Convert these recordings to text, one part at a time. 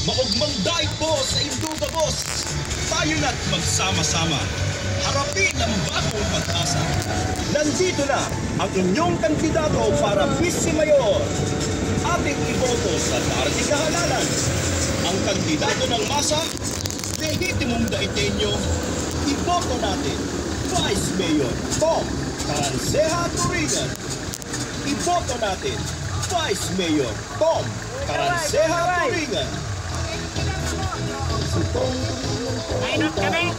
Maugmang daig po sa Induga Boss. Tayo na't magsama-sama. Harapin ang bagong pag-asa. Nandito na ang inyong kandidato para Vice Mayor. Ating iboto sa darating na halalan. Ang kandidato ng masa, lehitimong daitenyo, iboto natin. Vice Mayor Tom Caranceja Turigan. Iboto natin. Vice Mayor Tom Caranceja Turigan. Mainot kami.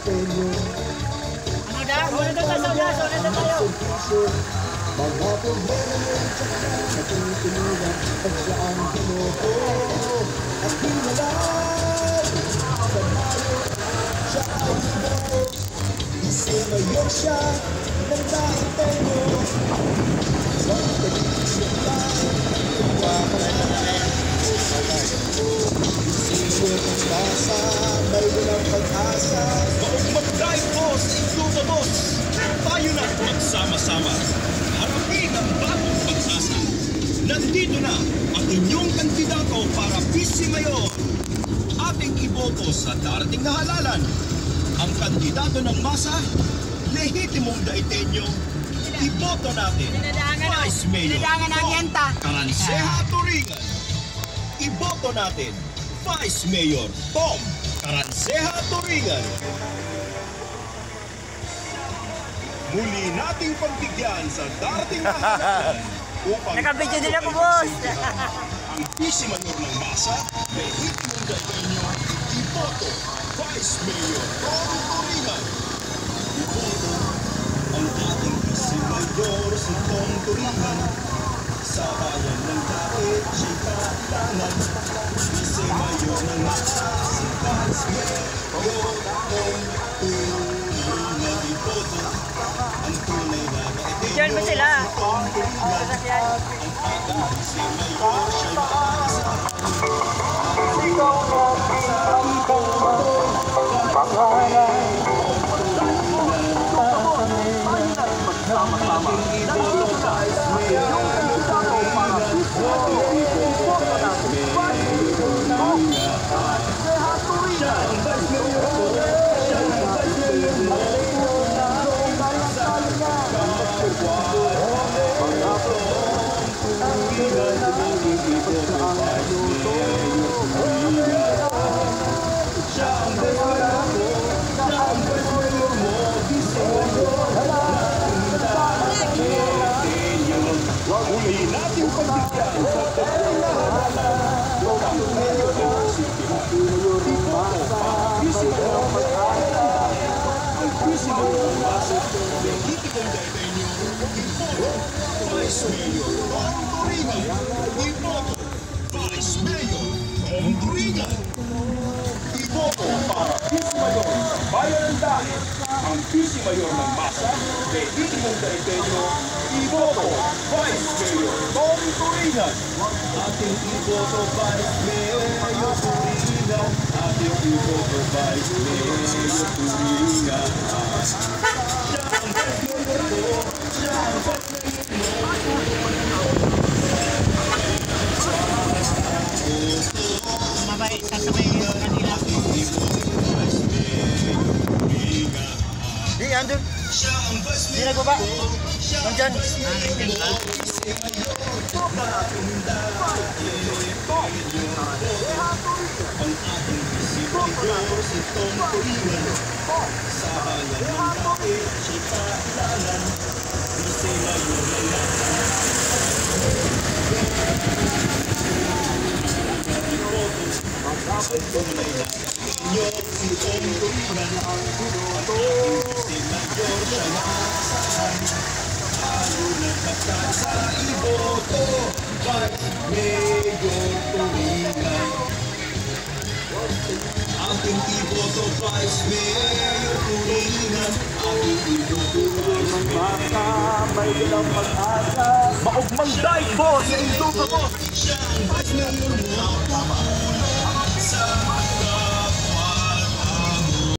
Ano daw? Wala na tayo. Wala na tayo. Mga problema mo sa tinutulugan pag saan pinuto at pinalag sa mayo siya ang ibo. Vice Mayor siya ng daitenyo. Sa pag-isip lang Basa, may walang pag-asa. Maugmang daig po sa Induga Boss. Tayo na magsama-sama. Harapin ang bagong pag-asa. Nandito na ang inyong kandidato para Vice Mayor. Ating iboto sa darating na halalan. Ang kandidato ng masa, lehitimong daitenyo, iboto natin. Vice Mayor Caranceja Turigan. Iboto natin. Vice Mayor Tom Caranceja Turigan. Muli nating pagbigyan sa darating na halalan upang Nakabidyo din ako, boss. ang Vice Mayor ng masa, may hitimong daitenyo, iboto Vice Mayor Tom Turigan. Iboto ang ating Vice Mayor si Tom Turigan. Sa bayan ng dait, siya'y kailangan. Vice Mayor ng masa, si Vice Mayor Tom Turigan. Iboto ang tunay na daitenyo. Diyan ba sila? Si Tom Turigan. Ang ating Vice Mayor, siya'y makasahan. Ikaw ang pangalan. Magsama-sama. Iboto Vice Mayor. Vice Mayor Tom Turigan. Iboto Vice Mayor Tom Turigan. Iboto para Vice Mayor sa bayan ng dahil. Ang Vice Mayor ng masa, lehitimong daitenyo, iboto Vice Mayor Tom Turigan. Ating iboto Vice Mayor Turigan. Ating iboto Vice Mayor Turigan. Siya ang Vice Mayor ko. Siya ang Vice Mayor. Mabait, sasabay yung kanila. Di, andun. Di nagbaba. Nandyan. Nandyan ka? Ang ating Vice Mayor si Tom Turigan. Sa bayan ng dait, siya'y kailangan. Vice Mayor ng masa. Ang tunay na daitenyo si Tom Turigan. Ang ating Vice Mayor siya maasahan. Tayo nagpagkat sa iboto Vice Mayor Turigan. Ating iboto Vice Mayor Turigan. Ating iboto Vice Mayor. May walang pag-asa. Maugmang daig po sa Induga Boss. Siya ang Vice Mayor mo.